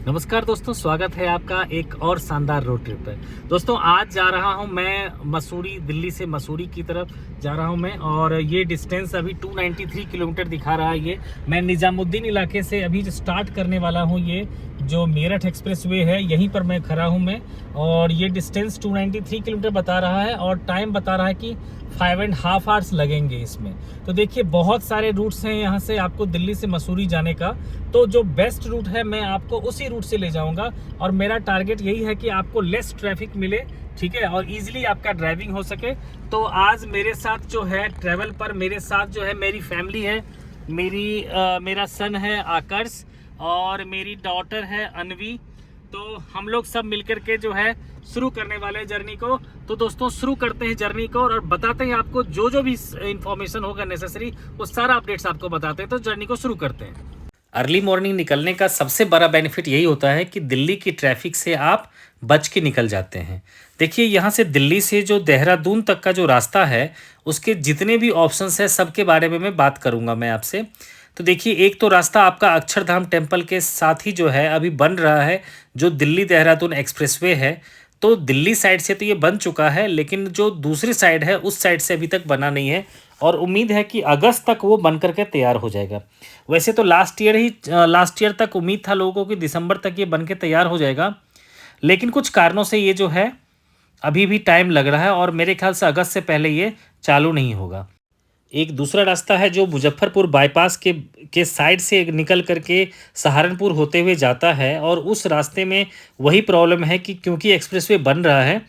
नमस्कार दोस्तों, स्वागत है आपका एक और शानदार रोड ट्रिप पे। दोस्तों आज जा रहा हूं मैं मसूरी, दिल्ली से मसूरी की तरफ जा रहा हूं मैं। और ये डिस्टेंस अभी 293 किलोमीटर दिखा रहा है। ये मैं निजामुद्दीन इलाके से अभी जो स्टार्ट करने वाला हूं, ये जो मेरठ एक्सप्रेस वे है यहीं पर मैं खड़ा हूं मैं। और ये डिस्टेंस 293 किलोमीटर बता रहा है और टाइम बता रहा है कि 5.5 आवर्स लगेंगे इसमें। तो देखिए बहुत सारे रूट्स हैं यहाँ से आपको दिल्ली से मसूरी जाने का। तो जो बेस्ट रूट है मैं आपको उसी रूट से ले जाऊंगा और मेरा टारगेट यही है कि आपको लेस ट्रैफिक मिले, ठीक है, और इजीली आपका ड्राइविंग हो सके। तो आज मेरे साथ जो है ट्रैवल पर मेरे साथ जो है मेरी फैमिली है। मेरा सन है आकर्ष और मेरी डॉटर है अनवी। तो हम लोग सब मिलकर के जो है शुरू करने वाले हैं जर्नी को। तो दोस्तों शुरू करते हैं जर्नी को और बताते हैं आपको जो भी इंफॉर्मेशन होगा नेसेसरी, वो सारा अपडेट्स आपको बताते हैं। तो जर्नी को शुरू करते हैं। अर्ली मॉर्निंग निकलने का सबसे बड़ा बेनिफिट यही होता है कि दिल्ली की ट्रैफिक से आप बच के निकल जाते हैं। देखिए यहाँ से दिल्ली से जो देहरादून तक का जो रास्ता है, उसके जितने भी ऑप्शंस हैं सबके बारे में मैं बात करूँगा मैं आपसे। तो देखिए एक तो रास्ता आपका अक्षरधाम टेम्पल के साथ ही जो है अभी बन रहा है, जो दिल्ली देहरादून एक्सप्रेसवे है। तो दिल्ली साइड से तो ये बन चुका है, लेकिन जो दूसरी साइड है उस साइड से अभी तक बना नहीं है और उम्मीद है कि अगस्त तक वो बन करके तैयार हो जाएगा। वैसे तो लास्ट ईयर तक उम्मीद था लोगों को कि दिसंबर तक ये बन के तैयार हो जाएगा, लेकिन कुछ कारणों से ये जो है अभी भी टाइम लग रहा है और मेरे ख्याल से अगस्त से पहले ये चालू नहीं होगा। एक दूसरा रास्ता है जो मुजफ्फरपुर बाईपास के साइड से निकल करके सहारनपुर होते हुए जाता है और उस रास्ते में वही प्रॉब्लम है कि क्योंकि एक्सप्रेसवे बन रहा है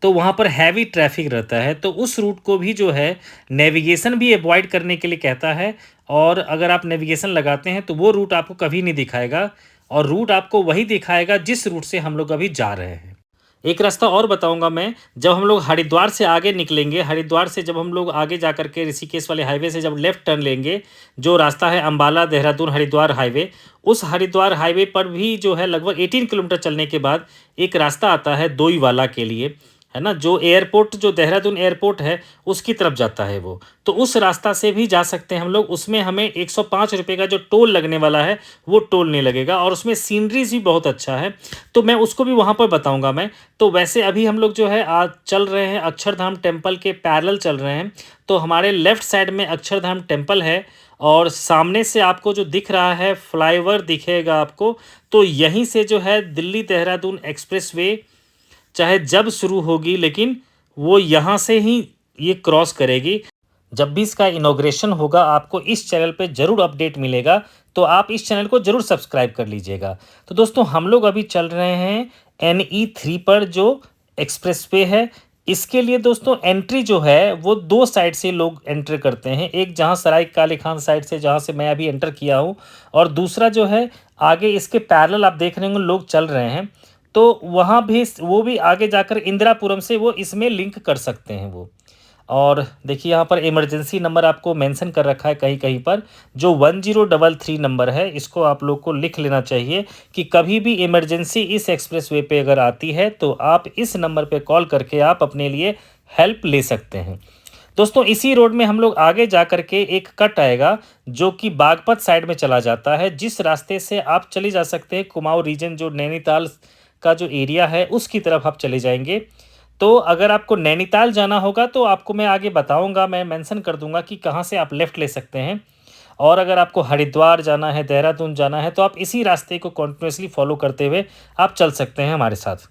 तो वहाँ पर हैवी ट्रैफिक रहता है। तो उस रूट को भी जो है नेविगेशन भी अवॉइड करने के लिए कहता है और अगर आप नेविगेशन लगाते हैं तो वो रूट आपको कभी नहीं दिखाएगा और रूट आपको वही दिखाएगा जिस रूट से हम लोग अभी जा रहे हैं। एक रास्ता और बताऊंगा मैं, जब हम लोग हरिद्वार से आगे निकलेंगे, हरिद्वार से जब हम लोग आगे जा करके ऋषिकेश वाले हाईवे से जब लेफ्ट टर्न लेंगे, जो रास्ता है अंबाला देहरादून हरिद्वार हाईवे, उस हरिद्वार हाईवे पर भी जो है लगभग 18 किलोमीटर चलने के बाद एक रास्ता आता है दोईवाला के लिए, है ना, जो एयरपोर्ट, जो देहरादून एयरपोर्ट है उसकी तरफ जाता है वो। तो उस रास्ता से भी जा सकते हैं हम लोग। उसमें हमें 105 रुपये का जो टोल लगने वाला है वो टोल नहीं लगेगा और उसमें सीनरीज भी बहुत अच्छा है, तो मैं उसको भी वहाँ पर बताऊँगा मैं। तो वैसे अभी हम लोग जो है आज चल रहे हैं अक्षरधाम टेम्पल के पैरेलल चल रहे हैं। तो हमारे लेफ्ट साइड में अक्षरधाम टेम्पल है और सामने से आपको जो दिख रहा है फ्लाईओवर दिखेगा आपको। तो यहीं से जो है दिल्ली देहरादून एक्सप्रेस वे चाहे जब शुरू होगी, लेकिन वो यहाँ से ही ये क्रॉस करेगी। जब भी इसका इनॉग्रेशन होगा आपको इस चैनल पे ज़रूर अपडेट मिलेगा, तो आप इस चैनल को ज़रूर सब्सक्राइब कर लीजिएगा। तो दोस्तों हम लोग अभी चल रहे हैं NE3 पर, जो एक्सप्रेसवे है। इसके लिए दोस्तों एंट्री जो है वो दो साइड से लोग एंटर करते हैं, एक जहाँ सराय काले खान साइड से, जहाँ से मैं अभी एंटर किया हूँ, और दूसरा जो है आगे इसके पैरेलल आप देख रहे होंगे लोग चल रहे हैं। तो वहाँ भी वो भी आगे जाकर इंदिरापुरम से वो इसमें लिंक कर सकते हैं वो। और देखिए यहाँ पर इमरजेंसी नंबर आपको मेंशन कर रखा है कहीं कहीं पर, जो 1033 नंबर है, इसको आप लोग को लिख लेना चाहिए कि कभी भी इमरजेंसी इस एक्सप्रेसवे पे अगर आती है तो आप इस नंबर पे कॉल करके आप अपने लिए हेल्प ले सकते हैं। दोस्तों इसी रोड में हम लोग आगे जा कर के एक कट आएगा जो कि बागपत साइड में चला जाता है, जिस रास्ते से आप चले जा सकते हैं कुमाऊं रीजन, जो नैनीताल का जो एरिया है उसकी तरफ आप चले जाएंगे। तो अगर आपको नैनीताल जाना होगा तो आपको मैं आगे बताऊंगा, मैं मेंशन कर दूंगा कि कहाँ से आप लेफ़्ट ले सकते हैं। और अगर आपको हरिद्वार जाना है, देहरादून जाना है, तो आप इसी रास्ते को कंटिन्यूसली फॉलो करते हुए आप चल सकते हैं हमारे साथ।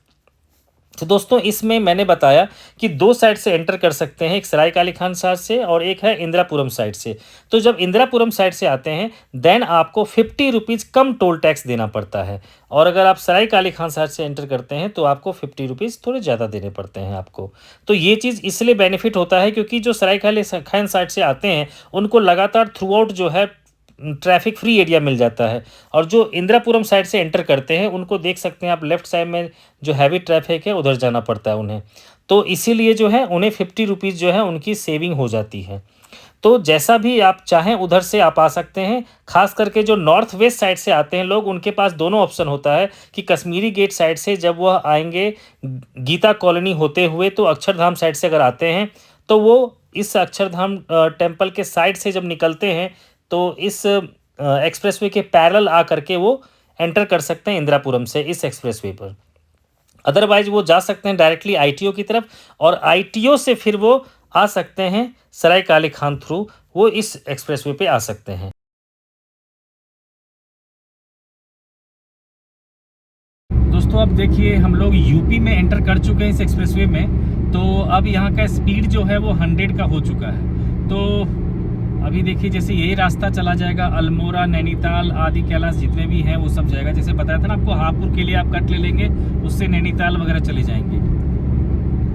तो दोस्तों इसमें मैंने बताया कि दो साइड से एंटर कर सकते हैं, एक सराय काली खान साइड से और एक है इंदिरापुरम साइड से। तो जब इंदिरापुरम साइड से आते हैं देन आपको 50 रुपीज़ कम टोल टैक्स देना पड़ता है, और अगर आप सराय काली खान साइड से एंटर करते हैं तो आपको 50 रुपीज़ थोड़े ज़्यादा देने पड़ते हैं आपको। तो ये चीज़ इसलिए बेनिफिट होता है क्योंकि जो सराय काली खान साइड से आते हैं उनको लगातार थ्रू आउट जो है ट्रैफिक फ्री एरिया मिल जाता है, और जो इंदिरापुरम साइड से एंटर करते हैं उनको देख सकते हैं आप लेफ्ट साइड में जो हैवी ट्रैफिक है उधर जाना पड़ता है उन्हें। तो इसीलिए जो है उन्हें 50 रुपीज़ जो है उनकी सेविंग हो जाती है। तो जैसा भी आप चाहें उधर से आप आ सकते हैं। खास करके जो नॉर्थ वेस्ट साइड से आते हैं लोग, उनके पास दोनों ऑप्शन होता है कि कश्मीरी गेट साइड से जब वह आएंगे गीता कॉलोनी होते हुए, तो अक्षरधाम साइड से अगर आते हैं तो वो इस अक्षरधाम टेम्पल के साइड से जब निकलते हैं तो इस एक्सप्रेसवे के पैरेलल आ करके वो एंटर कर सकते हैं इंदिरापुरम से इस एक्सप्रेसवे पर। अदरवाइज वो जा सकते हैं डायरेक्टली आईटीओ की तरफ, और आईटीओ से फिर वो आ सकते हैं सराय काले खान थ्रू, वो इस एक्सप्रेसवे पे आ सकते हैं। दोस्तों अब देखिए हम लोग यूपी में एंटर कर चुके हैं इस एक्सप्रेसवे में। तो अब यहाँ का स्पीड जो है वो 100 का हो चुका है। तो अभी देखिए जैसे यही रास्ता चला जाएगा, अल्मोड़ा, नैनीताल आदि कैलाश जितने भी हैं वो सब जाएगा। जैसे बताया था ना आपको, हापुड़ के लिए आप कट ले लेंगे, उससे नैनीताल वगैरह चले जाएंगे।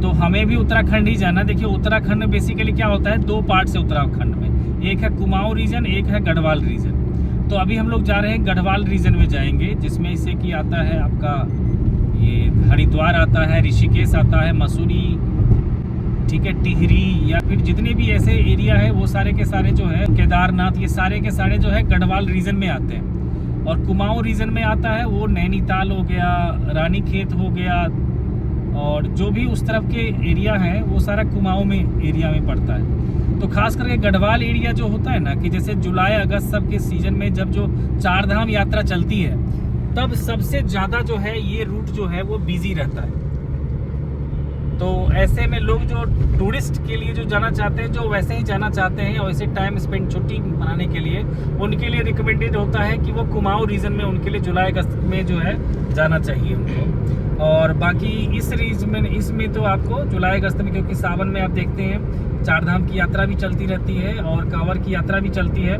तो हमें भी उत्तराखंड ही जाना। देखिए उत्तराखंड में बेसिकली क्या होता है, दो पार्ट से उत्तराखंड में, एक है कुमाऊं रीजन, एक है गढ़वाल रीजन। तो अभी हम लोग जा रहे हैं गढ़वाल रीजन में जाएंगे, जिसमें इससे कि आता है आपका ये हरिद्वार आता है, ऋषिकेश आता है, मसूरी, ठीक है, टिहरी, या फिर जितने भी ऐसे एरिया है वो सारे के सारे जो है, केदारनाथ, ये सारे के सारे जो है गढ़वाल रीजन में आते हैं। और कुमाऊं रीजन में आता है वो नैनीताल हो गया, रानीखेत हो गया, और जो भी उस तरफ के एरिया है वो सारा कुमाऊं में एरिया में पड़ता है। तो खास करके गढ़वाल एरिया जो होता है ना, कि जैसे जुलाई अगस्त सब के सीजन में जब जो चार धाम यात्रा चलती है, तब सबसे ज़्यादा जो है ये रूट जो है वो बिजी रहता है। तो ऐसे में लोग जो टूरिस्ट के लिए जो जाना चाहते हैं, जो वैसे ही जाना चाहते हैं और वैसे टाइम स्पेंड छुट्टी मनाने के लिए, उनके लिए रिकमेंडेड होता है कि वो कुमाऊं रीजन में, उनके लिए जुलाई अगस्त में जो है जाना चाहिए उनको। और बाकी इस रीजन में, इसमें तो आपको जुलाई अगस्त में, क्योंकि सावन में आप देखते हैं चार धाम की यात्रा भी चलती रहती है और कांवड़ की यात्रा भी चलती है।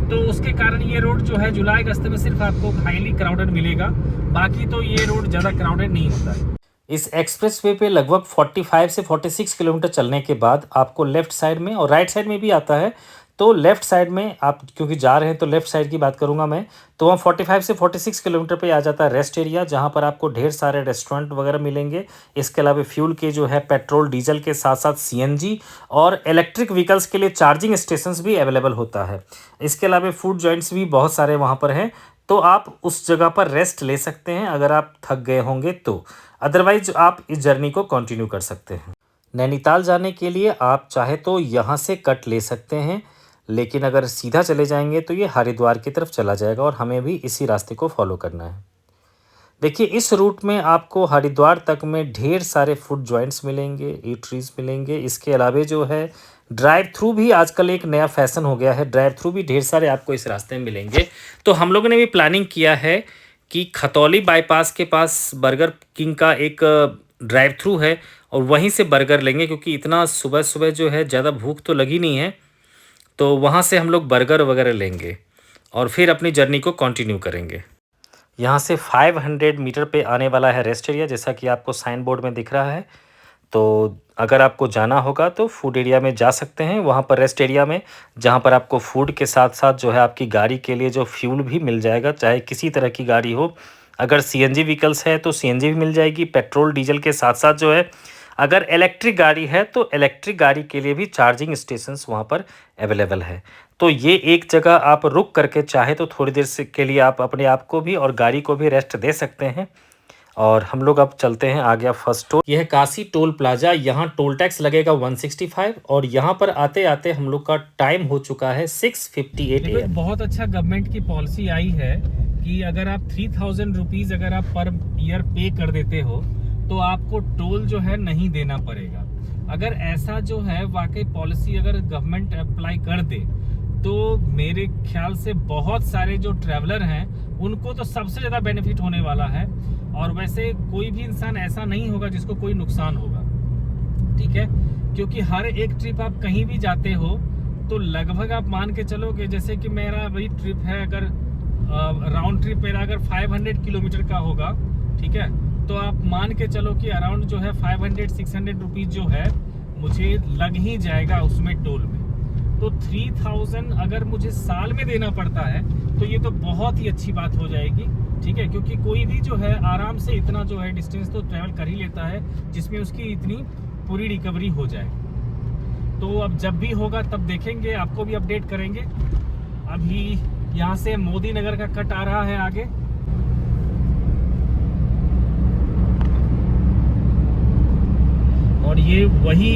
तो उसके कारण ये रोड जो है जुलाई अगस्त में सिर्फ आपको हाईली क्राउडेड मिलेगा, बाकी तो ये रोड ज़्यादा क्राउडेड नहीं होता है। इस एक्सप्रेसवे पे लगभग 45 से 46 किलोमीटर चलने के बाद आपको लेफ्ट साइड में और राइट साइड में भी आता है। तो लेफ्ट साइड में आप क्योंकि जा रहे हैं तो लेफ्ट साइड की बात करूंगा मैं, तो वहाँ 45 से 46 किलोमीटर पे आ जाता है रेस्ट एरिया, जहाँ पर आपको ढेर सारे रेस्टोरेंट वगैरह मिलेंगे। इसके अलावा फ्यूल के जो है पेट्रोल डीजल के साथ साथ सीएनजी और इलेक्ट्रिक व्हीकल्स के लिए चार्जिंग स्टेशंस भी अवेलेबल होता है। इसके अलावा फूड जॉइंट्स भी बहुत सारे वहाँ पर हैं, तो आप उस जगह पर रेस्ट ले सकते हैं अगर आप थक गए होंगे तो। अदरवाइज आप इस जर्नी को कंटिन्यू कर सकते हैं। नैनीताल जाने के लिए आप चाहे तो यहाँ से कट ले सकते हैं, लेकिन अगर सीधा चले जाएंगे तो ये हरिद्वार की तरफ चला जाएगा और हमें भी इसी रास्ते को फॉलो करना है। देखिए इस रूट में आपको हरिद्वार तक में ढेर सारे फूड जॉइंट्स मिलेंगे, ईटरीज मिलेंगे। इसके अलावा जो है ड्राइव थ्रू भी आजकल एक नया फैशन हो गया है, ड्राइव थ्रू भी ढेर सारे आपको इस रास्ते में मिलेंगे। तो हम लोगों ने भी प्लानिंग किया है कि खतौली बाईपास के पास बर्गर किंग का एक ड्राइव थ्रू है और वहीं से बर्गर लेंगे, क्योंकि इतना सुबह सुबह जो है ज़्यादा भूख तो लगी नहीं है, तो वहाँ से हम लोग बर्गर वगैरह लेंगे और फिर अपनी जर्नी को कंटिन्यू करेंगे। यहाँ से 500 मीटर पे आने वाला है रेस्ट एरिया, जैसा कि आपको साइन बोर्ड में दिख रहा है। तो अगर आपको जाना होगा तो फूड एरिया में जा सकते हैं, वहाँ पर रेस्ट एरिया में, जहाँ पर आपको फूड के साथ साथ जो है आपकी गाड़ी के लिए जो फ्यूल भी मिल जाएगा, चाहे किसी तरह की गाड़ी हो। अगर सीएनजी व्हीकल्स है तो सीएनजी भी मिल जाएगी पेट्रोल डीजल के साथ साथ जो है। अगर इलेक्ट्रिक गाड़ी है तो इलेक्ट्रिक गाड़ी के लिए भी चार्जिंग स्टेशंस वहाँ पर अवेलेबल है। तो ये एक जगह आप रुक करके चाहे तो थोड़ी देर से के लिए आप अपने आप को भी और गाड़ी को भी रेस्ट दे सकते हैं। और हम लोग अब चलते हैं, आ गया फर्स्ट टोल। यह है काशी टोल प्लाजा। यहाँ टोल टैक्स लगेगा 165 और यहाँ पर आते आते हम लोग का टाइम हो चुका है 6:58 AM। बहुत अच्छा गवर्नमेंट की पॉलिसी आई है कि अगर आप 3000 रुपीज़ अगर आप पर ईयर पे कर देते हो तो आपको टोल जो है नहीं देना पड़ेगा। अगर ऐसा जो है वाकई पॉलिसी अगर गवर्नमेंट अप्लाई कर दे तो मेरे ख्याल से बहुत सारे जो ट्रैवलर हैं उनको तो सबसे ज़्यादा बेनिफिट होने वाला है। और वैसे कोई भी इंसान ऐसा नहीं होगा जिसको कोई नुकसान होगा, ठीक है, क्योंकि हर एक ट्रिप आप कहीं भी जाते हो तो लगभग आप मान के चलो कि जैसे कि मेरा वही ट्रिप है, अगर राउंड ट्रिप मेरा अगर 500 किलोमीटर का होगा, ठीक है, तो आप मान के चलो कि अराउंड जो है 500-600 रुपीज़ जो है मुझे लग ही जाएगा उसमें टोल में। तो 3000 अगर मुझे साल में देना पड़ता है तो ये तो बहुत ही अच्छी बात हो जाएगी, ठीक है, क्योंकि कोई भी जो है आराम से इतना जो है डिस्टेंस तो ट्रैवल कर ही लेता है जिसमें उसकी इतनी पूरी रिकवरी हो जाए। तो अब जब भी होगा तब देखेंगे, आपको भी अपडेट करेंगे। अभी यहाँ से मोदी नगर का कट आ रहा है आगे, और ये वही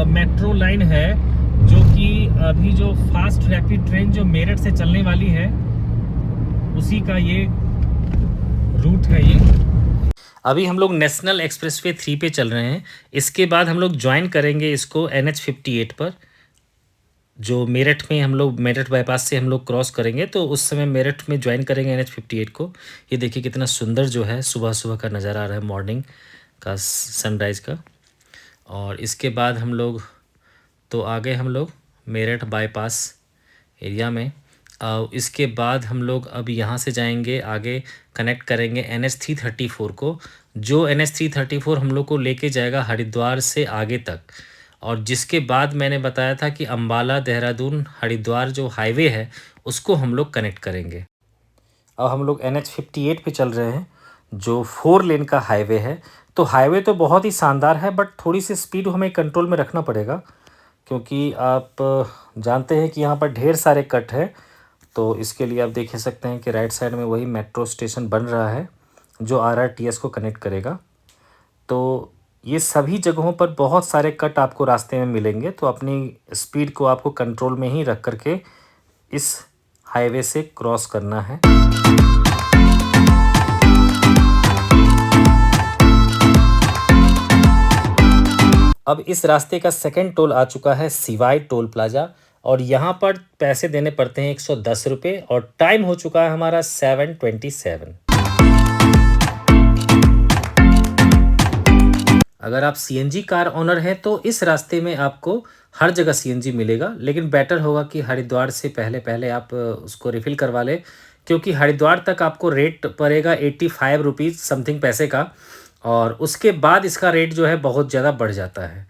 मेट्रो लाइन है जो कि अभी जो फास्ट रैपिड ट्रेन जो मेरठ से चलने वाली है उसी का ये रूट है ये। अभी हम लोग नेशनल एक्सप्रेसवे 3 पे चल रहे हैं। इसके बाद हम लोग ज्वाइन करेंगे इसको NH 58 पर, जो मेरठ में हम लोग मेरठ बाईपास से हम लोग क्रॉस करेंगे, तो उस समय मेरठ में ज्वाइन करेंगे NH 58 को। ये देखिए कितना सुंदर जो है सुबह सुबह का नज़ारा आ रहा है, मॉर्निंग का, सनराइज़ का। और इसके बाद हम लोग तो आ गए हम लोग मेरठ बाईपास एरिया में। इसके बाद हम लोग अब यहाँ से जाएंगे आगे, कनेक्ट करेंगे NH 334 को, जो NH 334 हम लोग को लेके जाएगा हरिद्वार से आगे तक। और जिसके बाद मैंने बताया था कि अम्बाला देहरादून हरिद्वार जो हाईवे है उसको हम लोग कनेक्ट करेंगे। अब हम लोग NH 58 पे चल रहे हैं, जो 4 लेन का हाईवे है। तो हाईवे तो बहुत ही शानदार है, बट थोड़ी सी स्पीड हमें कंट्रोल में रखना पड़ेगा, क्योंकि आप जानते हैं कि यहाँ पर ढेर सारे कट है। तो इसके लिए आप देख ही सकते हैं कि राइट साइड में वही मेट्रो स्टेशन बन रहा है जो RRTS को कनेक्ट करेगा। तो ये सभी जगहों पर बहुत सारे कट आपको रास्ते में मिलेंगे, तो अपनी स्पीड को आपको कंट्रोल में ही रख करके इस हाईवे से क्रॉस करना है। अब इस रास्ते का सेकंड टोल आ चुका है सिवाई टोल प्लाजा, और यहाँ पर पैसे देने पड़ते हैं 110 रुपये, और टाइम हो चुका है हमारा 7:27। अगर आप CNG कार ओनर हैं तो इस रास्ते में आपको हर जगह CNG मिलेगा, लेकिन बेटर होगा कि हरिद्वार से पहले पहले आप उसको रिफ़िल करवा लें, क्योंकि हरिद्वार तक आपको रेट पड़ेगा 85 रुपीज़ समथिंग पैसे का, और उसके बाद इसका रेट जो है बहुत ज़्यादा बढ़ जाता है।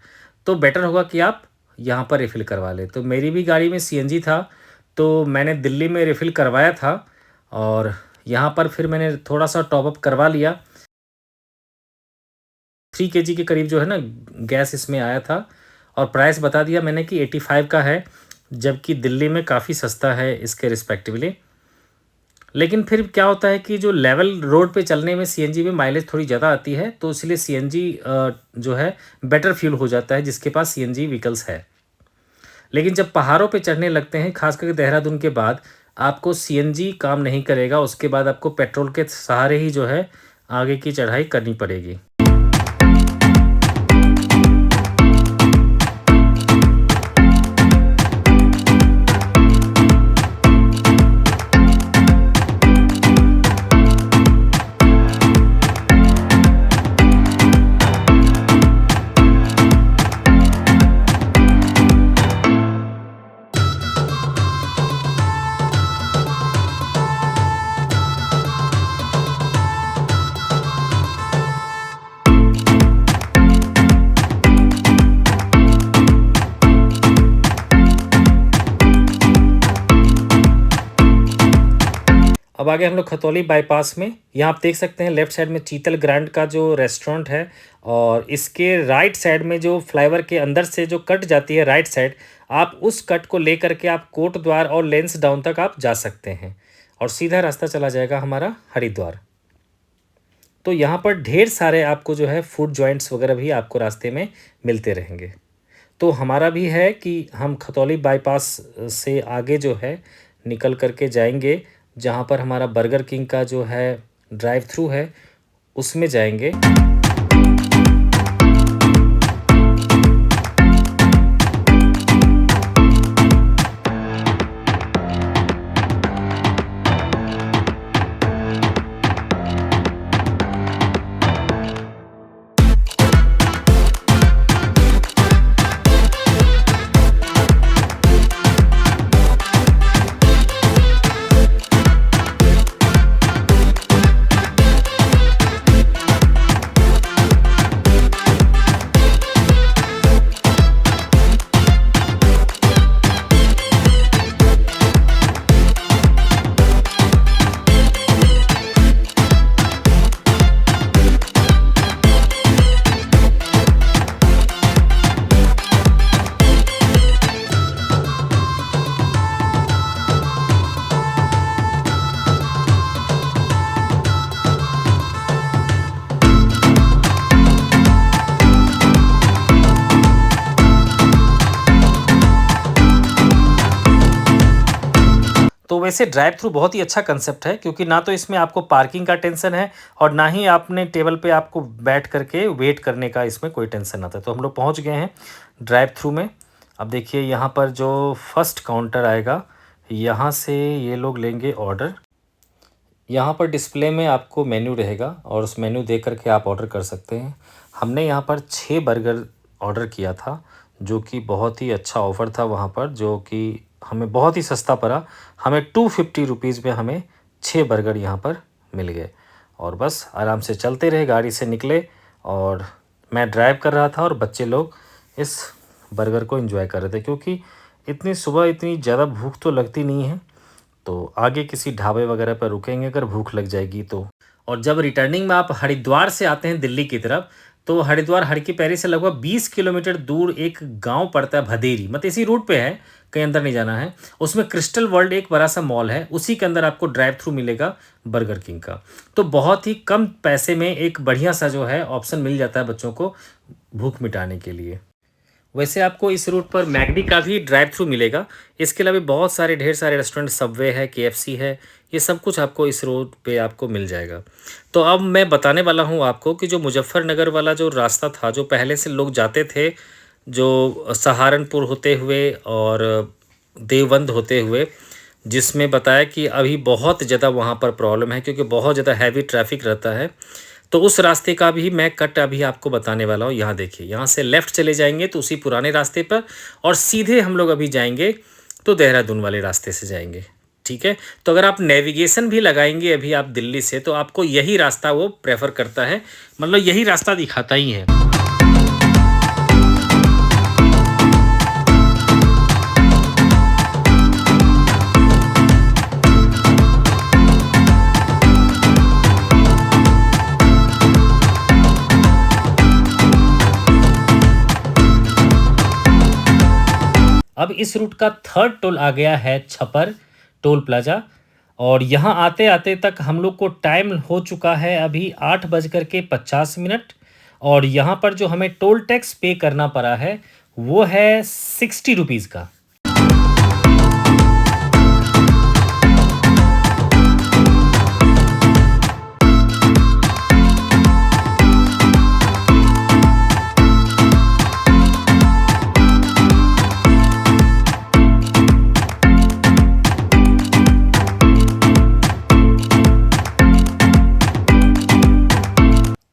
तो बेटर होगा कि आप यहाँ पर रिफ़िल करवा लें। तो मेरी भी गाड़ी में CNG था, तो मैंने दिल्ली में रिफ़िल करवाया था, और यहाँ पर फिर मैंने थोड़ा सा टॉपअप करवा लिया। 3 kg के करीब जो है ना गैस इसमें आया था, और प्राइस बता दिया मैंने कि 85 का है, जबकि दिल्ली में काफ़ी सस्ता है इसके रिस्पेक्टिवली। लेकिन फिर क्या होता है कि जो लेवल रोड पे चलने में CNG में माइलेज थोड़ी ज़्यादा आती है, तो इसलिए CNG जो है बेटर फ्यूल हो जाता है जिसके पास CNG व्हीकल्स है। लेकिन जब पहाड़ों पे चढ़ने लगते हैं, खास करके देहरादून के बाद, आपको CNG काम नहीं करेगा। उसके बाद आपको पेट्रोल के सहारे ही जो है आगे की चढ़ाई करनी पड़ेगी। अब आगे हम लोग खतौली बाईपास में, यहाँ आप देख सकते हैं लेफ्ट साइड में चीतल ग्रैंड का जो रेस्टोरेंट है, और इसके राइट साइड में जो फ्लाईओवर के अंदर से जो कट जाती है राइट साइड, आप उस कट को ले करके आप कोट द्वार और लेंस डाउन तक आप जा सकते हैं, और सीधा रास्ता चला जाएगा हमारा हरिद्वार। तो यहाँ पर ढेर सारे आपको जो है फूड जॉइंट्स वगैरह भी आपको रास्ते में मिलते रहेंगे। तो हमारा भी है कि हम खतौली बाईपास से आगे जो है निकल करके जाएंगे, जहाँ पर हमारा बर्गर किंग का जो है ड्राइव थ्रू है उसमें जाएंगे। वैसे ड्राइव थ्रू बहुत ही अच्छा कंसेप्ट है, क्योंकि ना तो इसमें आपको पार्किंग का टेंशन है और ना ही आपने टेबल पे आपको बैठ करके वेट करने का इसमें कोई टेंशन आता है। तो हम लोग पहुंच गए हैं ड्राइव थ्रू में। अब देखिए यहाँ पर जो फर्स्ट काउंटर आएगा, यहाँ से ये लोग लेंगे ऑर्डर। यहाँ पर डिस्प्ले में आपको मेन्यू रहेगा और उस मेन्यू देख करके आप ऑर्डर कर सकते हैं। हमने यहाँ पर 6 बर्गर ऑर्डर किया था, जो कि बहुत ही अच्छा ऑफ़र था वहाँ पर, जो कि हमें बहुत ही सस्ता पड़ा। हमें 250 रुपीज़ में हमें 6 बर्गर यहाँ पर मिल गए और बस आराम से चलते रहे, गाड़ी से निकले और मैं ड्राइव कर रहा था और बच्चे लोग इस बर्गर को एंजॉय कर रहे थे, क्योंकि इतनी सुबह इतनी ज़्यादा भूख तो लगती नहीं है। तो आगे किसी ढाबे वगैरह पर रुकेंगे अगर भूख लग जाएगी तो। और जब रिटर्निंग में आप हरिद्वार से आते हैं दिल्ली की तरफ, तो हरिद्वार हर की पैरी से लगभग 20 किलोमीटर दूर एक गांव पड़ता है भदेरी, मतलब इसी रूट पे है, कहीं अंदर नहीं जाना है। उसमें क्रिस्टल वर्ल्ड एक बड़ा सा मॉल है, उसी के अंदर आपको ड्राइव थ्रू मिलेगा बर्गर किंग का। तो बहुत ही कम पैसे में एक बढ़िया सा जो है ऑप्शन मिल जाता है बच्चों को भूख मिटाने के लिए। वैसे आपको इस रूट पर मैकडी का भी ड्राइव थ्रू मिलेगा। इसके अलावा बहुत सारे ढेर सारे रेस्टोरेंट, सबवे है, केएफसी है, ये सब कुछ आपको इस रोड पे आपको मिल जाएगा। तो अब मैं बताने वाला हूँ आपको कि जो मुजफ्फरनगर वाला जो रास्ता था, जो पहले से लोग जाते थे, जो सहारनपुर होते हुए और देवबंद होते हुए, जिसमें बताया कि अभी बहुत ज़्यादा वहाँ पर प्रॉब्लम है, क्योंकि बहुत ज़्यादा हैवी ट्रैफिक रहता है। तो उस रास्ते का भी मैं कट अभी आपको बताने वाला हूँ। यहाँ देखिए, यहाँ से लेफ़्ट चले जाएंगे तो उसी पुराने रास्ते पर, और सीधे हम लोग अभी जाएंगे तो देहरादून वाले रास्ते से जाएंगे। ठीक है, तो अगर आप नेविगेशन भी लगाएंगे अभी आप दिल्ली से, तो आपको यही रास्ता वो प्रेफर करता है, मतलब यही रास्ता दिखाता ही है। अब इस रूट का थर्ड टोल आ गया है छपर टोल प्लाजा, और यहाँ आते आते तक हम लोग को टाइम हो चुका है अभी 8:50। और यहाँ पर जो हमें टोल टैक्स पे करना पड़ा है वो है 60 रुपीज़ का।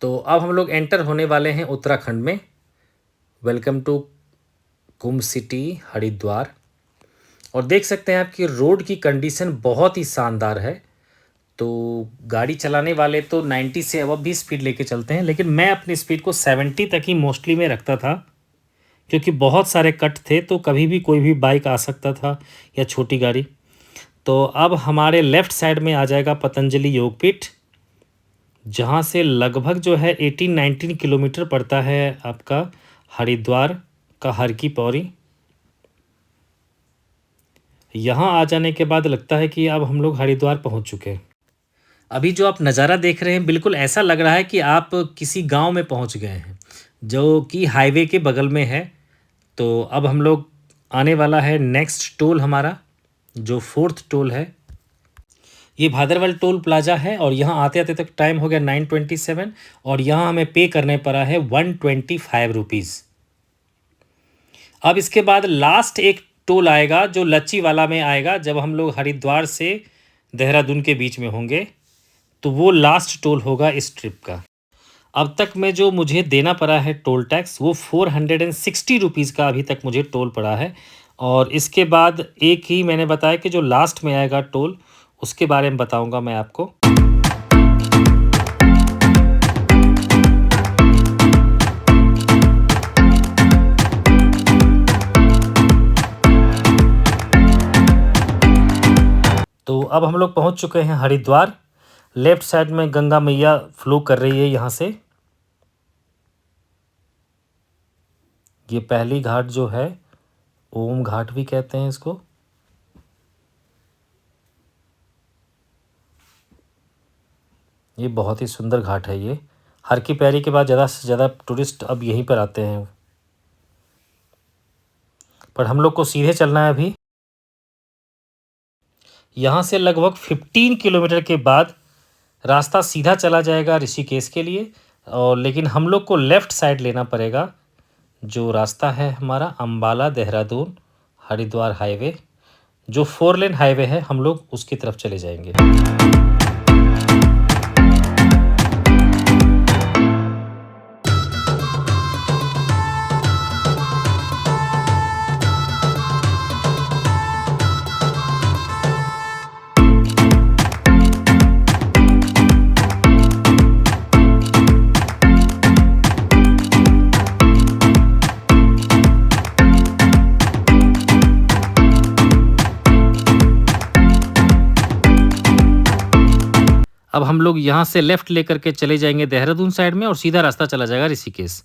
तो अब हम लोग एंटर होने वाले हैं उत्तराखंड में। Welcome to Kumbh city Haridwar. और देख सकते हैं आप कि रोड की कंडीशन बहुत ही शानदार है। तो गाड़ी चलाने वाले तो 90 से अब भी स्पीड लेके चलते हैं, लेकिन मैं अपनी स्पीड को 70 तक ही मोस्टली में रखता था, क्योंकि बहुत सारे कट थे तो कभी भी कोई भी बाइक आ सकता था या छोटी गाड़ी। तो अब हमारे लेफ़्ट साइड में आ जाएगा पतंजलि योगपीठ, जहाँ से लगभग जो है 18-19 किलोमीटर पड़ता है आपका हरिद्वार का हर की पौड़ी। यहाँ आ जाने के बाद लगता है कि अब हम लोग हरिद्वार पहुँच चुके हैं। अभी जो आप नज़ारा देख रहे हैं, बिल्कुल ऐसा लग रहा है कि आप किसी गांव में पहुँच गए हैं, जो कि हाईवे के बगल में है। तो अब हम लोग आने वाला है नेक्स्ट टोल हमारा, जो 4th टोल है। ये भादरवल टोल प्लाजा है और यहाँ आते आते तक टाइम हो गया 9:27, और यहाँ हमें पे करने पड़ा है 125 रुपीज़। अब इसके बाद लास्ट एक टोल आएगा जो लच्ची वाला में आएगा, जब हम लोग हरिद्वार से देहरादून के बीच में होंगे, तो वो लास्ट टोल होगा इस ट्रिप का। अब तक में जो मुझे देना पड़ा है टोल टैक्स, वो 460 रुपीज़ का अभी तक मुझे टोल पड़ा है। और इसके बाद एक ही मैंने बताया कि जो लास्ट में आएगा टोल, उसके बारे में बताऊंगा मैं आपको। तो अब हम लोग पहुंच चुके हैं हरिद्वार। लेफ्ट साइड में गंगा मैया फ्लो कर रही है यहाँ से। ये पहली घाट जो है, ओम घाट भी कहते हैं इसको। ये बहुत ही सुंदर घाट है। ये हर की पैरी के बाद ज़्यादा से ज़्यादा टूरिस्ट अब यहीं पर आते हैं, पर हम लोग को सीधे चलना है अभी। यहाँ से लगभग 15 किलोमीटर के बाद रास्ता सीधा चला जाएगा ऋषिकेश के लिए। और लेकिन हम लोग को लेफ़्ट साइड लेना पड़ेगा, जो रास्ता है हमारा अंबाला देहरादून हरिद्वार हाईवे, जो 4 लेन हाईवे है, हम लोग उसकी तरफ चले जाएंगे। अब हम लोग यहाँ से लेफ़्ट लेकर के चले जाएंगे देहरादून साइड में और सीधा रास्ता चला जाएगा ऋषिकेश।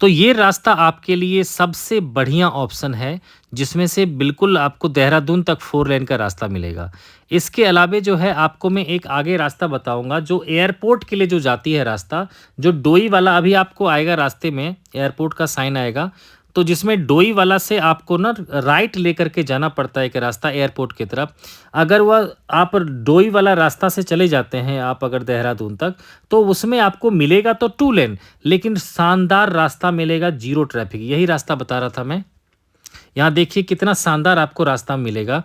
तो ये रास्ता आपके लिए सबसे बढ़िया ऑप्शन है, जिसमें से बिल्कुल आपको देहरादून तक 4 लेन का रास्ता मिलेगा। इसके अलावे जो है आपको मैं एक आगे रास्ता बताऊंगा, जो एयरपोर्ट के लिए जो जाती है रास्ता, जो डोई वाला अभी आपको आएगा रास्ते में, एयरपोर्ट का साइन आएगा, तो जिसमें डोई वाला से आपको ना राइट लेकर के जाना पड़ता है एक रास्ता एयरपोर्ट की तरफ। अगर वह आप डोई वाला रास्ता से चले जाते हैं आप अगर देहरादून तक, तो उसमें आपको मिलेगा तो 2 लेन, लेकिन शानदार रास्ता मिलेगा, जीरो ट्रैफिक। यही रास्ता बता रहा था मैं। यहाँ देखिए कितना शानदार आपको रास्ता मिलेगा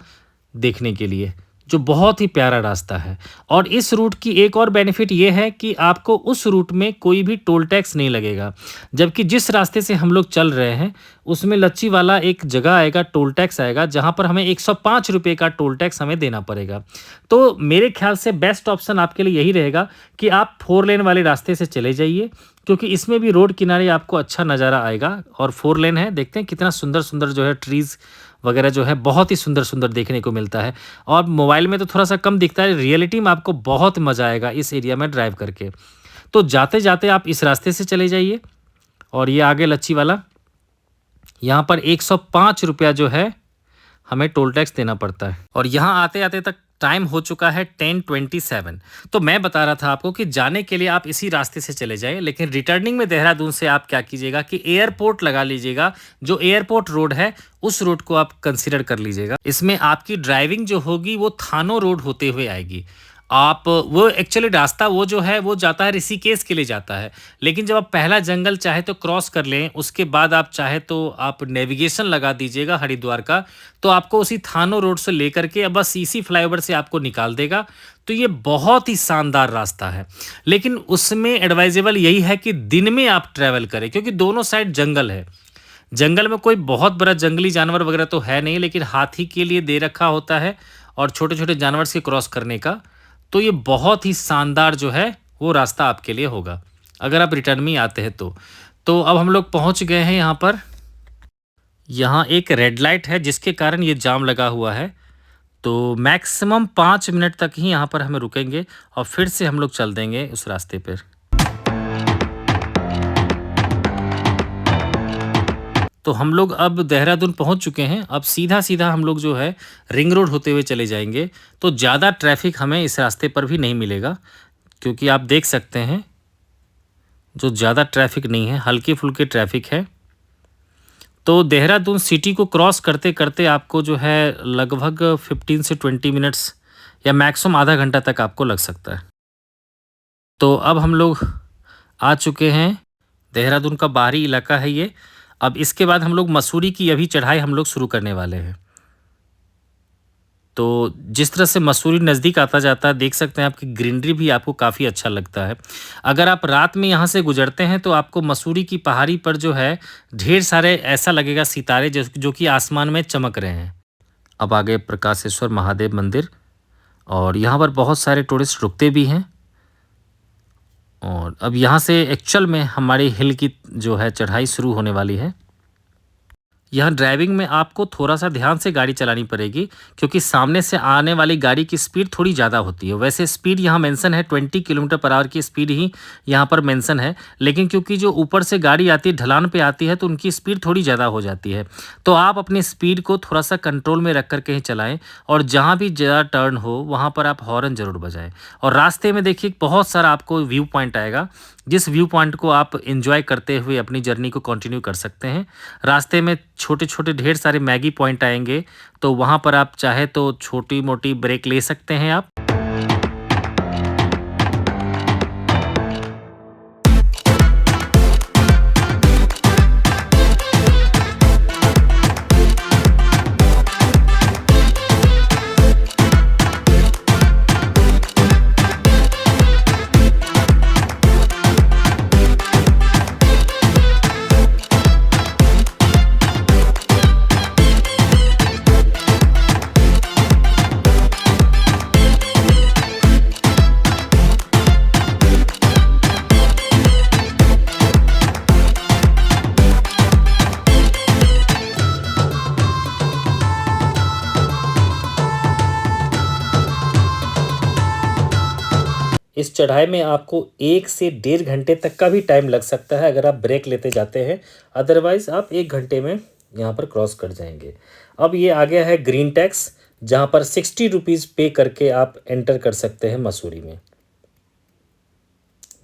देखने के लिए, जो बहुत ही प्यारा रास्ता है। और इस रूट की एक और बेनिफिट ये है कि आपको उस रूट में कोई भी टोल टैक्स नहीं लगेगा, जबकि जिस रास्ते से हम लोग चल रहे हैं उसमें लच्छी वाला एक जगह आएगा, टोल टैक्स आएगा, जहाँ पर हमें 105 रुपये का टोल टैक्स हमें देना पड़ेगा। तो मेरे ख्याल से बेस्ट ऑप्शन आपके लिए यही रहेगा कि आप 4 लेन वाले रास्ते से चले जाइए, क्योंकि इसमें भी रोड किनारे आपको अच्छा नज़ारा आएगा और 4 लेन है। देखते हैं कितना सुंदर सुंदर जो है ट्रीज़ वगैरह जो है बहुत ही सुंदर सुंदर देखने को मिलता है। और मोबाइल में तो थोड़ा सा कम दिखता है, रियलिटी में आपको बहुत मज़ा आएगा इस एरिया में ड्राइव करके। तो जाते जाते आप इस रास्ते से चले जाइए। और ये आगे लच्छी वाला, यहाँ पर 105 रुपया जो है हमें टोल टैक्स देना पड़ता है। और यहाँ आते आते तक टाइम हो चुका है 10:27। तो मैं बता रहा था आपको कि जाने के लिए आप इसी रास्ते से चले जाएं, लेकिन रिटर्निंग में देहरादून से आप क्या कीजिएगा कि एयरपोर्ट लगा लीजिएगा। जो एयरपोर्ट रोड है उस रोड को आप कंसीडर कर लीजिएगा। इसमें आपकी ड्राइविंग जो होगी वो थानो रोड होते हुए आएगी। आप वो एक्चुअली रास्ता वो जो है वो जाता है ऋषिकेश के लिए जाता है, लेकिन जब आप पहला जंगल चाहे तो क्रॉस कर लें, उसके बाद आप चाहे तो आप नेविगेशन लगा दीजिएगा हरिद्वार का, तो आपको उसी थानो रोड से लेकर के अब बस इसी फ्लाईओवर से आपको निकाल देगा। तो ये बहुत ही शानदार रास्ता है, लेकिन उसमें एडवाइजेबल यही है कि दिन में आप ट्रैवल करें, क्योंकि दोनों साइड जंगल है। जंगल में कोई बहुत बड़ा जंगली जानवर वगैरह तो है नहीं, लेकिन हाथी के लिए दे रखा होता है और छोटे छोटे जानवर से क्रॉस करने का। तो ये बहुत ही शानदार जो है वो रास्ता आपके लिए होगा अगर आप रिटर्न में आते हैं तो अब हम लोग पहुंच गए हैं यहाँ पर। यहाँ एक रेड लाइट है जिसके कारण ये जाम लगा हुआ है, तो मैक्सिमम 5 मिनट तक ही यहाँ पर हमें रुकेंगे और फिर से हम लोग चल देंगे उस रास्ते पर। तो हम लोग अब देहरादून पहुंच चुके हैं। अब सीधा सीधा हम लोग जो है रिंग रोड होते हुए चले जाएंगे, तो ज़्यादा ट्रैफिक हमें इस रास्ते पर भी नहीं मिलेगा, क्योंकि आप देख सकते हैं जो ज़्यादा ट्रैफिक नहीं है, हल्के फुल्के ट्रैफिक है। तो देहरादून सिटी को क्रॉस करते करते आपको जो है लगभग 15 से 20 मिनट्स या मैक्सिमम आधा घंटा तक आपको लग सकता है। तो अब हम लोग आ चुके हैं, देहरादून का बाहरी इलाका है ये। अब इसके बाद हम लोग मसूरी की अभी चढ़ाई हम लोग शुरू करने वाले हैं। तो जिस तरह से मसूरी नज़दीक आता जाता है, देख सकते हैं आपकी ग्रीनरी भी आपको काफ़ी अच्छा लगता है। अगर आप रात में यहाँ से गुजरते हैं तो आपको मसूरी की पहाड़ी पर जो है ढेर सारे ऐसा लगेगा सितारे जो कि आसमान में चमक रहे हैं। अब आगे प्रकाशेश्वर महादेव मंदिर, और यहाँ पर बहुत सारे टूरिस्ट रुकते भी हैं। और अब यहाँ से एक्चुअल में हमारी हिल की जो है चढ़ाई शुरू होने वाली है। यहाँ ड्राइविंग में आपको थोड़ा सा ध्यान से गाड़ी चलानी पड़ेगी, क्योंकि सामने से आने वाली गाड़ी की स्पीड थोड़ी ज़्यादा होती है। वैसे स्पीड यहाँ मेंशन है 20 किलोमीटर पर आवर की स्पीड ही यहाँ पर मेंशन है, लेकिन क्योंकि जो ऊपर से गाड़ी आती है ढलान पे आती है तो उनकी स्पीड थोड़ी ज़्यादा हो जाती है। तो आप अपनी स्पीड को थोड़ा सा कंट्रोल में रख करके ही चलाएँ, और जहाँ भी ज़्यादा टर्न हो वहाँ पर आप हॉर्न ज़रूर बजाएँ। और रास्ते में देखिए बहुत सारा आपको व्यू पॉइंट आएगा, जिस व्यू पॉइंट को आप एंजॉय करते हुए अपनी जर्नी को कंटिन्यू कर सकते हैं। रास्ते में छोटे छोटे ढेर सारे मैगी पॉइंट आएंगे, तो वहाँ पर आप चाहे तो छोटी मोटी ब्रेक ले सकते हैं आप। इस चढ़ाई में आपको 1 से 1.5 घंटे तक का भी टाइम लग सकता है अगर आप ब्रेक लेते जाते हैं, अदरवाइज़ आप 1 घंटे में यहाँ पर क्रॉस कर जाएंगे। अब ये आ गया है ग्रीन टैक्स, जहाँ पर 60 रुपीज़ पे करके आप एंटर कर सकते हैं मसूरी में।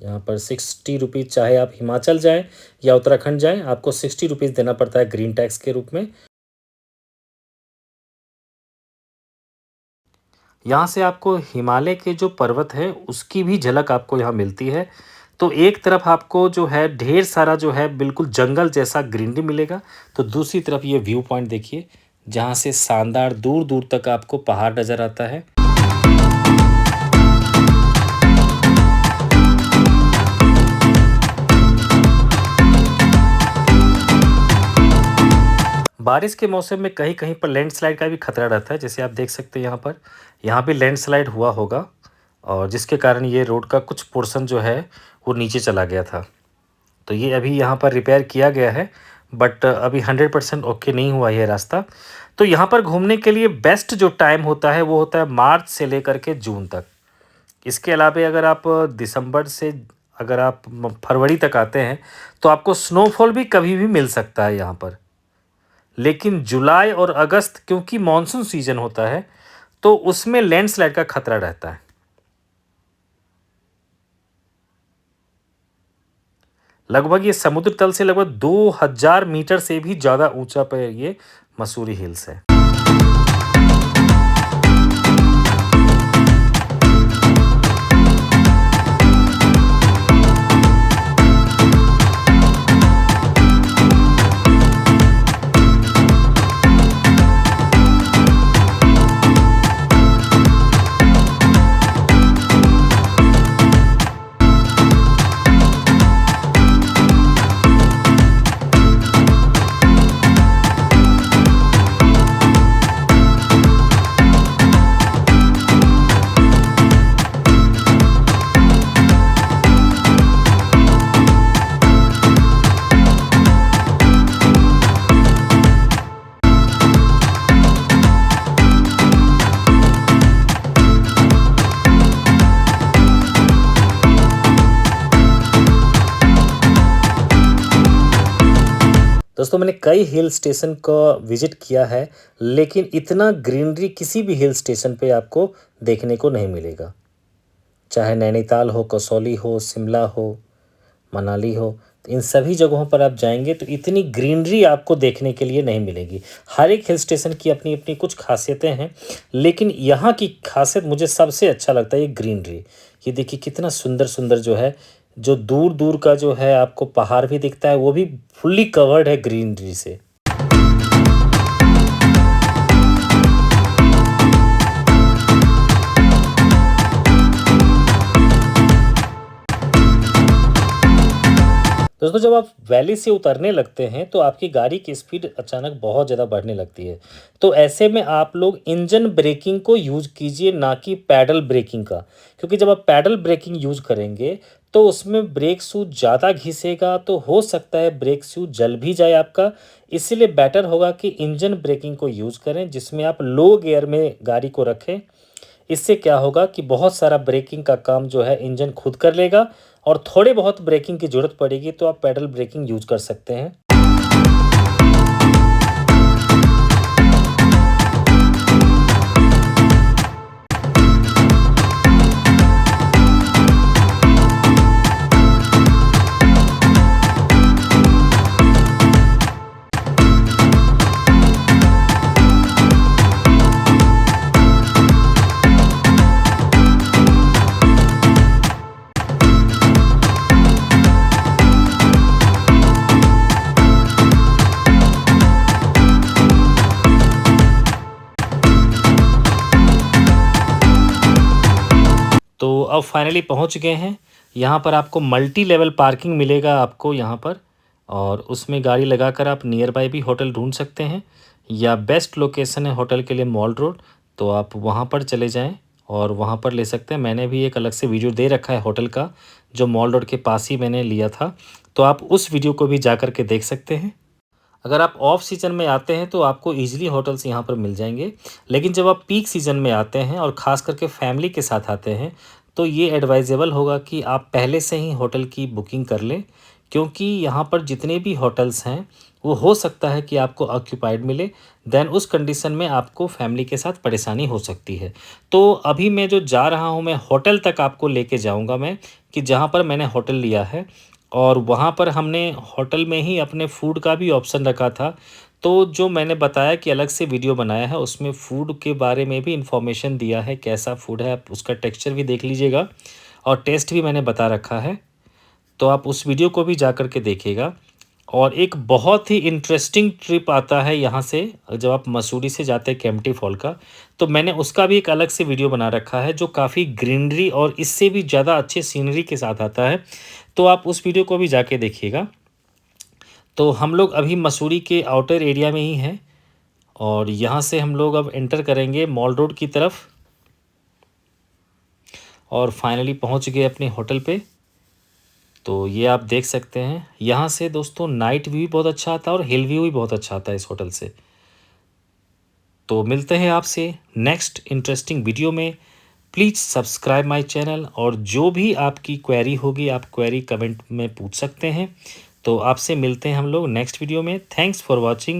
यहाँ पर 60 रुपीज़, चाहे आप हिमाचल जाएं या उत्तराखंड जाएं, आपको 60 रुपीज़ देना पड़ता है ग्रीन टैक्स के रूप में। यहाँ से आपको हिमालय के जो पर्वत है उसकी भी झलक आपको यहाँ मिलती है। तो एक तरफ आपको जो है ढेर सारा जो है बिल्कुल जंगल जैसा ग्रीनरी मिलेगा, तो दूसरी तरफ ये व्यू पॉइंट देखिए जहाँ से शानदार दूर दूर तक आपको पहाड़ नज़र आता है। बारिश के मौसम में कहीं कहीं पर लैंडस्लाइड का भी खतरा रहता है, जैसे आप देख सकते हैं यहाँ भी लैंडस्लाइड हुआ होगा, और जिसके कारण ये रोड का कुछ पोर्शन जो है वो नीचे चला गया था। तो ये अभी यहाँ पर रिपेयर किया गया है, बट अभी 100% ओके नहीं हुआ ये रास्ता। तो यहाँ पर घूमने के लिए बेस्ट जो टाइम होता है वो होता है मार्च से लेकर के जून तक। इसके अलावा अगर आप दिसंबर से अगर आप फरवरी तक आते हैं तो आपको स्नोफॉल भी कभी भी मिल सकता है यहाँ पर। लेकिन जुलाई और अगस्त क्योंकि मॉनसून सीजन होता है तो उसमें लैंडस्लाइड का खतरा रहता है। लगभग ये समुद्र तल से लगभग 2000 मीटर से भी ज़्यादा ऊंचा पर ये मसूरी हिल्स है। दोस्तों मैंने कई हिल स्टेशन का विजिट किया है, लेकिन इतना ग्रीनरी किसी भी हिल स्टेशन पे आपको देखने को नहीं मिलेगा। चाहे नैनीताल हो, कसौली हो, शिमला हो, मनाली हो, तो इन सभी जगहों पर आप जाएंगे तो इतनी ग्रीनरी आपको देखने के लिए नहीं मिलेगी। हर एक हिल स्टेशन की अपनी अपनी कुछ खासियतें हैं, लेकिन यहाँ की खासियत मुझे सबसे अच्छा लगता है ये ग्रीनरी। ये देखिए कितना सुंदर सुंदर जो है, जो दूर दूर का जो है आपको पहाड़ भी दिखता है, वो भी फुल्ली कवर्ड है ग्रीनरी से। दोस्तों जब आप वैली से उतरने लगते हैं तो आपकी गाड़ी की स्पीड अचानक बहुत ज़्यादा बढ़ने लगती है। तो ऐसे में आप लोग इंजन ब्रेकिंग को यूज़ कीजिए, ना कि पैडल ब्रेकिंग का, क्योंकि जब आप पैडल ब्रेकिंग यूज़ करेंगे तो उसमें ब्रेक शूज ज़्यादा घिसेगा, तो हो सकता है ब्रेक शूज जल भी जाए आपका। इसीलिए बेटर होगा कि इंजन ब्रेकिंग को यूज़ करें, जिसमें आप लो गियर में गाड़ी को रखें। इससे क्या होगा कि बहुत सारा ब्रेकिंग का काम जो है इंजन खुद कर लेगा, और थोड़े बहुत ब्रेकिंग की ज़रूरत पड़ेगी तो आप पैडल ब्रेकिंग यूज कर सकते हैं। अब फाइनली पहुंच गए हैं। यहाँ पर आपको मल्टी लेवल पार्किंग मिलेगा आपको यहाँ पर, और उसमें गाड़ी लगाकर आप नियर बाय भी होटल ढूंढ सकते हैं, या बेस्ट लोकेशन है होटल के लिए मॉल रोड, तो आप वहाँ पर चले जाएं और वहाँ पर ले सकते हैं। मैंने भी एक अलग से वीडियो दे रखा है होटल का, जो मॉल रोड के पास ही मैंने लिया था, तो आप उस वीडियो को भी जा कर के देख सकते हैं। अगर आप ऑफ सीज़न में आते हैं तो आपको ईजिली होटल्स यहाँ पर मिल जाएंगे, लेकिन जब आप पीक सीज़न में आते हैं और ख़ास करके फैमिली के साथ आते हैं तो ये एडवाइजेबल होगा कि आप पहले से ही होटल की बुकिंग कर लें, क्योंकि यहाँ पर जितने भी होटल्स हैं वो हो सकता है कि आपको ऑक्यूपाइड मिले, देन उस कंडीशन में आपको फैमिली के साथ परेशानी हो सकती है। तो अभी मैं जो जा रहा हूँ, मैं होटल तक आपको लेके जाऊँगा मैं, कि जहाँ पर मैंने होटल लिया है, और वहाँ पर हमने होटल में ही अपने फूड का भी ऑप्शन रखा था। तो जो मैंने बताया कि अलग से वीडियो बनाया है, उसमें फ़ूड के बारे में भी इन्फॉर्मेशन दिया है, कैसा फ़ूड है, आप उसका टेक्सचर भी देख लीजिएगा, और टेस्ट भी मैंने बता रखा है, तो आप उस वीडियो को भी जा कर के देखिएगा। और एक बहुत ही इंटरेस्टिंग ट्रिप आता है यहाँ से, जब आप मसूरी से जाते हैं केम्प्टी फॉल का, तो मैंने उसका भी एक अलग से वीडियो बना रखा है, जो काफ़ी ग्रीनरी और इससे भी ज़्यादा अच्छे सीनरी के साथ आता है, तो आप उस वीडियो को भी जाके देखिएगा। तो हम लोग अभी मसूरी के आउटर एरिया में ही हैं, और यहाँ से हम लोग अब एंटर करेंगे मॉल रोड की तरफ, और फाइनली पहुँच गए अपने होटल पे। तो ये आप देख सकते हैं, यहाँ से दोस्तों नाइट व्यू भी बहुत अच्छा आता है और हिल व्यू भी बहुत अच्छा आता है इस होटल से। तो मिलते हैं आपसे नेक्स्ट इंटरेस्टिंग वीडियो में। प्लीज़ सब्सक्राइब माय चैनल, और जो भी आपकी क्वेरी होगी आप क्वेरी कमेंट में पूछ सकते हैं। तो आपसे मिलते हैं हम लोग नेक्स्ट वीडियो में। Thanks for watching.